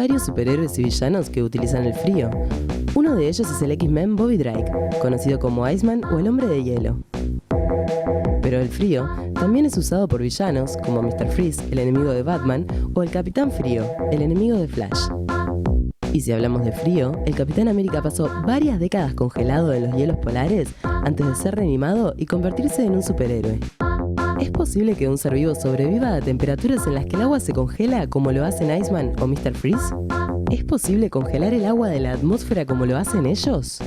varios superhéroes y villanos que utilizan el frío. Uno de ellos es el X-Men Bobby Drake, conocido como Iceman o el Hombre de Hielo. Pero el frío también es usado por villanos como Mr. Freeze, el enemigo de Batman, o el Capitán Frío, el enemigo de Flash. Y si hablamos de frío, el Capitán América pasó varias décadas congelado en los hielos polares antes de ser reanimado y convertirse en un superhéroe. ¿Es posible que un ser vivo sobreviva a temperaturas en las que el agua se congela como lo hacen Iceman o Mr. Freeze? ¿Es posible congelar el agua de la atmósfera como lo hacen ellos?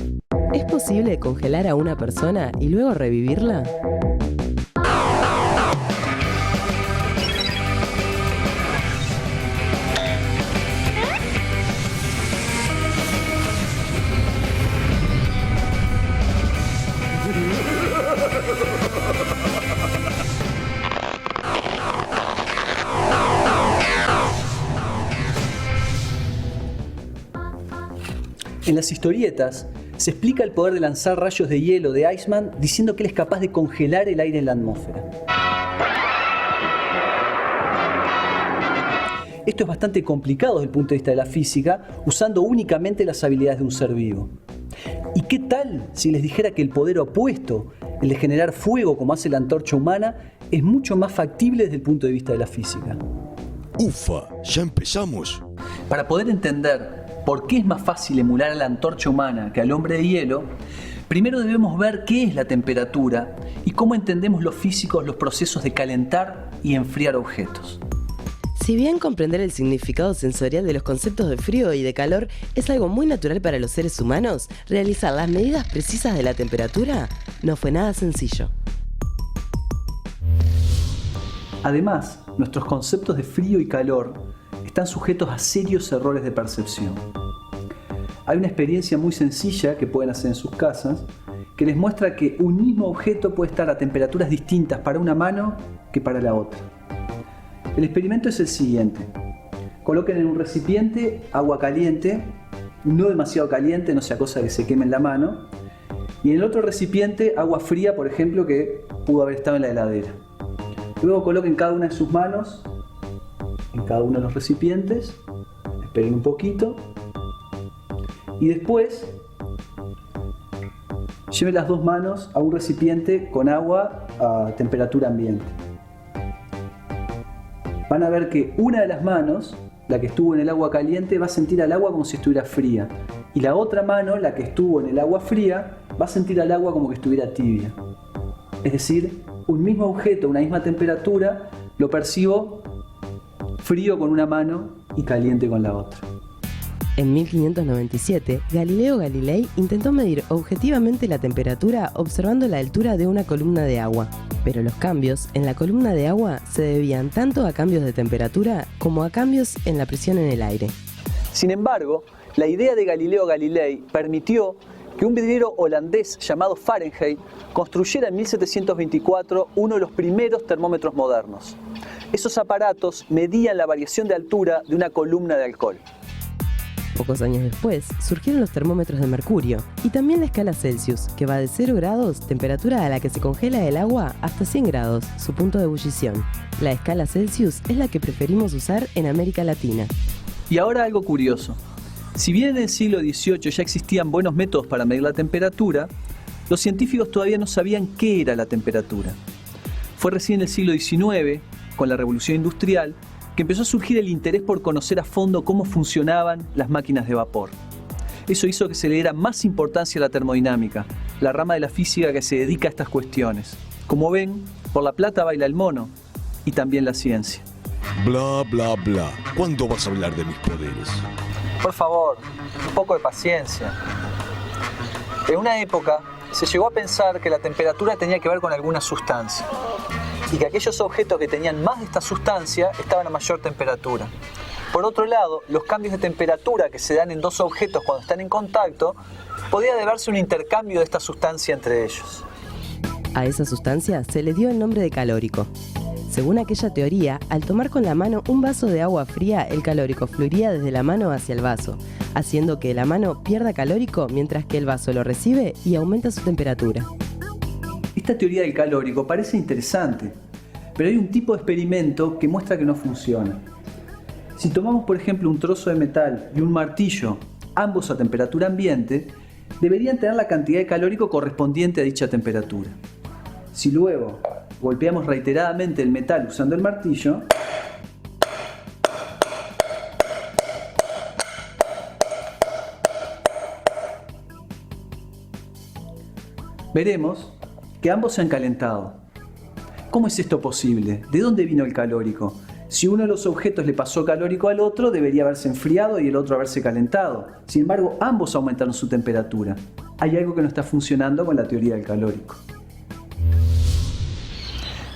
¿Es posible congelar a una persona y luego revivirla? En las historietas se explica el poder de lanzar rayos de hielo de Iceman diciendo que él es capaz de congelar el aire en la atmósfera. Esto es bastante complicado desde el punto de vista de la física, usando únicamente las habilidades de un ser vivo. ¿Y qué tal si les dijera que el poder opuesto, el de generar fuego como hace la antorcha humana, es mucho más factible desde el punto de vista de la física? ¡Ufa! ¡Ya empezamos! Para poder entender por qué es más fácil emular a la antorcha humana que al hombre de hielo, primero debemos ver qué es la temperatura y cómo entendemos los físicos los procesos de calentar y enfriar objetos. Si bien comprender el significado sensorial de los conceptos de frío y de calor es algo muy natural para los seres humanos, realizar las medidas precisas de la temperatura no fue nada sencillo. Además, nuestros conceptos de frío y calor están sujetos a serios errores de percepción. Hay una experiencia muy sencilla que pueden hacer en sus casas que les muestra que un mismo objeto puede estar a temperaturas distintas para una mano que para la otra. El experimento es el siguiente. Coloquen en un recipiente agua caliente, no demasiado caliente, no sea cosa que se queme en la mano, y en el otro recipiente agua fría, por ejemplo, que pudo haber estado en la heladera. Luego coloquen cada una de sus manos en cada uno de los recipientes, esperen un poquito y después lleven las dos manos a un recipiente con agua a temperatura ambiente. Van a ver que una de las manos, la que estuvo en el agua caliente, va a sentir al agua como si estuviera fría, y la otra mano, la que estuvo en el agua fría, va a sentir al agua como que estuviera tibia. Es decir, un mismo objeto, una misma temperatura, lo percibo frío con una mano y caliente con la otra. En 1597, Galileo Galilei intentó medir objetivamente la temperatura observando la altura de una columna de agua, pero los cambios en la columna de agua se debían tanto a cambios de temperatura como a cambios en la presión en el aire. Sin embargo, la idea de Galileo Galilei permitió que un vidriero holandés llamado Fahrenheit construyera en 1724 uno de los primeros termómetros modernos. Esos aparatos medían la variación de altura de una columna de alcohol. Pocos años después, surgieron los termómetros de mercurio y también la escala Celsius, que va de 0 grados, temperatura a la que se congela el agua, hasta 100 grados, su punto de ebullición. La escala Celsius es la que preferimos usar en América Latina. Y ahora algo curioso. Si bien en el siglo XVIII ya existían buenos métodos para medir la temperatura, los científicos todavía no sabían qué era la temperatura. Fue recién en el siglo XIX, con la Revolución Industrial, que empezó a surgir el interés por conocer a fondo cómo funcionaban las máquinas de vapor. Eso hizo que se le diera más importancia a la termodinámica, la rama de la física que se dedica a estas cuestiones. Como ven, por la plata baila el mono, y también la ciencia. Bla, bla, bla. ¿Cuándo vas a hablar de mis poderes? Por favor, un poco de paciencia. En una época se llegó a pensar que la temperatura tenía que ver con alguna sustancia y que aquellos objetos que tenían más de esta sustancia estaban a mayor temperatura. Por otro lado, los cambios de temperatura que se dan en dos objetos cuando están en contacto podía deberse a un intercambio de esta sustancia entre ellos. A esa sustancia se le dio el nombre de calórico. Según aquella teoría, al tomar con la mano un vaso de agua fría, el calórico fluiría desde la mano hacia el vaso, haciendo que la mano pierda calórico mientras que el vaso lo recibe y aumenta su temperatura. Esta teoría del calórico parece interesante, pero hay un tipo de experimento que muestra que no funciona. Si tomamos por ejemplo un trozo de metal y un martillo, ambos a temperatura ambiente, deberían tener la cantidad de calórico correspondiente a dicha temperatura. Si luego golpeamos reiteradamente el metal usando el martillo, veremos que ambos se han calentado. ¿Cómo es esto posible? ¿De dónde vino el calórico? Si uno de los objetos le pasó calórico al otro, debería haberse enfriado y el otro haberse calentado. Sin embargo, ambos aumentaron su temperatura. Hay algo que no está funcionando con la teoría del calórico.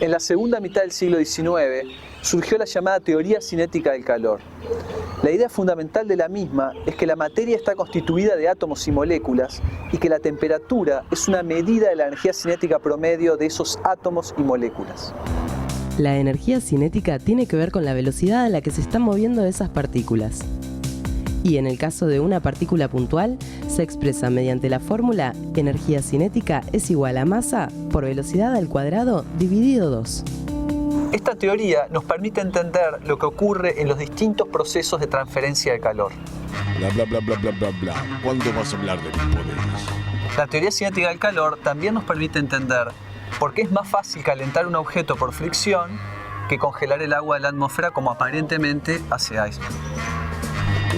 En la segunda mitad del siglo XIX surgió la llamada teoría cinética del calor. La idea fundamental de la misma es que la materia está constituida de átomos y moléculas y que la temperatura es una medida de la energía cinética promedio de esos átomos y moléculas. La energía cinética tiene que ver con la velocidad a la que se están moviendo esas partículas. Y en el caso de una partícula puntual, se expresa mediante la fórmula energía cinética es igual a masa por velocidad al cuadrado dividido 2. Esta teoría nos permite entender lo que ocurre en los distintos procesos de transferencia de calor. Bla bla bla bla bla bla bla. ¿Cuándo vas a hablar de mis poderes? La teoría cinética del calor también nos permite entender por qué es más fácil calentar un objeto por fricción que congelar el agua de la atmósfera como aparentemente hace Eisman.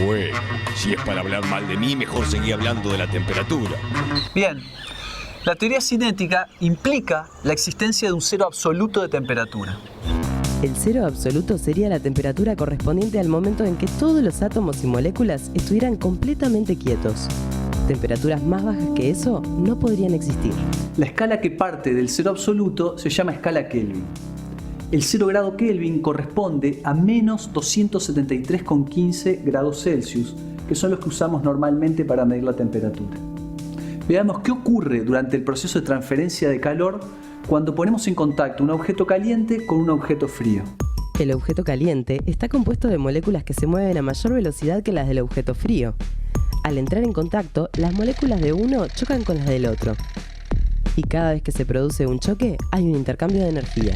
Bueno, si es para hablar mal de mí, mejor seguí hablando de la temperatura. Bien, la teoría cinética implica la existencia de un cero absoluto de temperatura. El cero absoluto sería la temperatura correspondiente al momento en que todos los átomos y moléculas estuvieran completamente quietos. Temperaturas más bajas que eso no podrían existir. La escala que parte del cero absoluto se llama escala Kelvin. El 0 grado Kelvin corresponde a menos 273,15 grados Celsius, que son los que usamos normalmente para medir la temperatura. Veamos qué ocurre durante el proceso de transferencia de calor cuando ponemos en contacto un objeto caliente con un objeto frío. El objeto caliente está compuesto de moléculas que se mueven a mayor velocidad que las del objeto frío. Al entrar en contacto, las moléculas de uno chocan con las del otro. Y cada vez que se produce un choque, hay un intercambio de energía.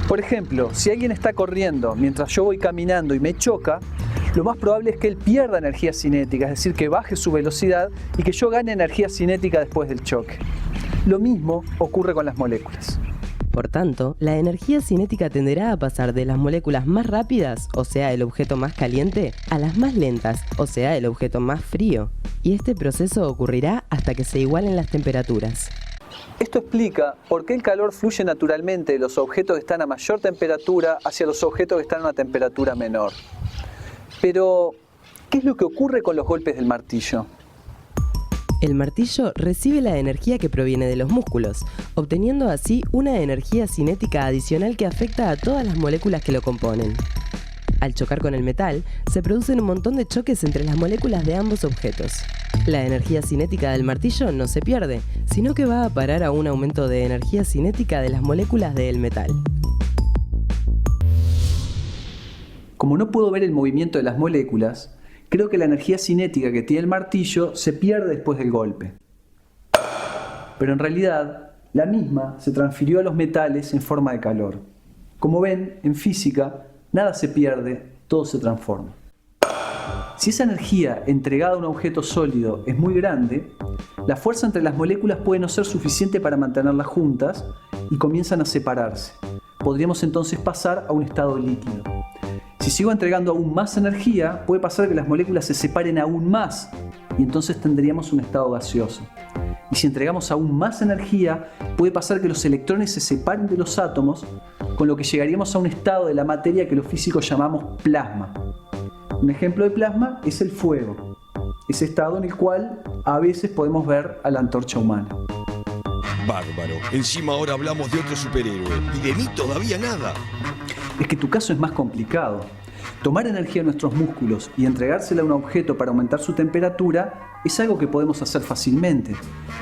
Por ejemplo, si alguien está corriendo mientras yo voy caminando y me choca, lo más probable es que él pierda energía cinética, es decir, que baje su velocidad y que yo gane energía cinética después del choque. Lo mismo ocurre con las moléculas. Por tanto, la energía cinética tenderá a pasar de las moléculas más rápidas, o sea, el objeto más caliente, a las más lentas, o sea, el objeto más frío. Y este proceso ocurrirá hasta que se igualen las temperaturas. Esto explica por qué el calor fluye naturalmente de los objetos que están a mayor temperatura hacia los objetos que están a una temperatura menor. Pero, ¿qué es lo que ocurre con los golpes del martillo? El martillo recibe la energía que proviene de los músculos, obteniendo así una energía cinética adicional que afecta a todas las moléculas que lo componen. Al chocar con el metal, se producen un montón de choques entre las moléculas de ambos objetos. La energía cinética del martillo no se pierde, sino que va a parar a un aumento de energía cinética de las moléculas del metal. Como no puedo ver el movimiento de las moléculas, creo que la energía cinética que tiene el martillo se pierde después del golpe. Pero en realidad, la misma se transfirió a los metales en forma de calor. Como ven, en física, nada se pierde, todo se transforma. Si esa energía entregada a un objeto sólido es muy grande, la fuerza entre las moléculas puede no ser suficiente para mantenerlas juntas y comienzan a separarse. Podríamos entonces pasar a un estado líquido. Si sigo entregando aún más energía, puede pasar que las moléculas se separen aún más y entonces tendríamos un estado gaseoso. Y si entregamos aún más energía, puede pasar que los electrones se separen de los átomos, con lo que llegaríamos a un estado de la materia que los físicos llamamos plasma. Un ejemplo de plasma es el fuego, ese estado en el cual a veces podemos ver a la antorcha humana. Bárbaro. Encima ahora hablamos de otro superhéroe. Y de mí todavía nada. Es que tu caso es más complicado. Tomar energía de nuestros músculos y entregársela a un objeto para aumentar su temperatura es algo que podemos hacer fácilmente.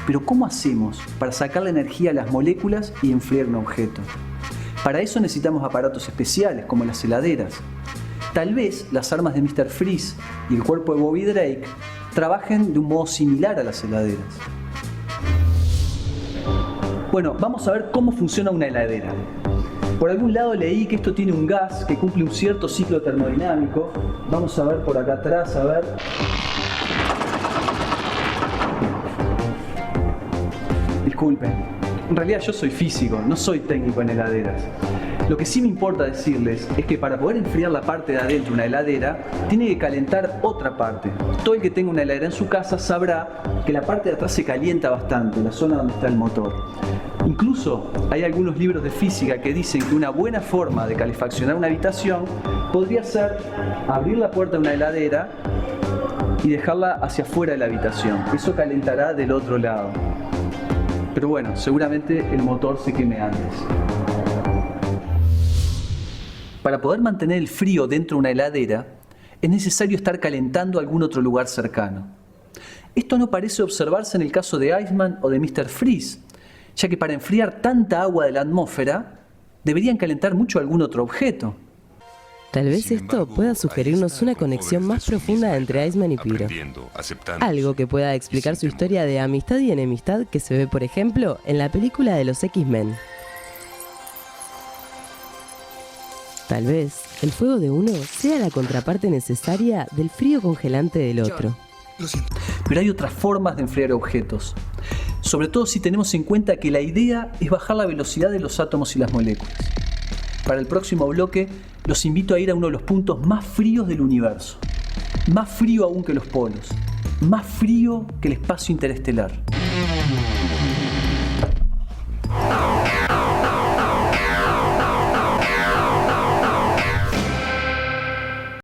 Pero ¿cómo hacemos para sacar la energía a las moléculas y enfriar un objeto? Para eso necesitamos aparatos especiales como las heladeras. Tal vez las armas de Mr. Freeze y el cuerpo de Bobby Drake trabajen de un modo similar a las heladeras. Bueno, vamos a ver cómo funciona una heladera. Por algún lado leí que esto tiene un gas que cumple un cierto ciclo termodinámico. Vamos a ver por acá atrás, a ver. Disculpen, en realidad yo soy físico, no soy técnico en heladeras. Lo que sí me importa decirles es que para poder enfriar la parte de adentro de una heladera, tiene que calentar otra parte. Todo el que tenga una heladera en su casa sabrá que la parte de atrás se calienta bastante, la zona donde está el motor. Incluso hay algunos libros de física que dicen que una buena forma de calefaccionar una habitación podría ser abrir la puerta de una heladera y dejarla hacia afuera de la habitación. Eso calentará del otro lado. Pero bueno, seguramente el motor se queme antes. Para poder mantener el frío dentro de una heladera, es necesario estar calentando algún otro lugar cercano. Esto no parece observarse en el caso de Iceman o de Mr. Freeze, ya que para enfriar tanta agua de la atmósfera, deberían calentar mucho algún otro objeto. Tal vez esto pueda sugerirnos una conexión más profunda entre Iceman y Pyro. Algo que pueda explicar su historia de amistad y enemistad que se ve, por ejemplo, en la película de los X-Men. Tal vez el fuego de uno sea la contraparte necesaria del frío congelante del otro. Pero hay otras formas de enfriar objetos, sobre todo si tenemos en cuenta que la idea es bajar la velocidad de los átomos y las moléculas. Para el próximo bloque, los invito a ir a uno de los puntos más fríos del universo. Más frío aún que los polos. Más frío que el espacio interestelar.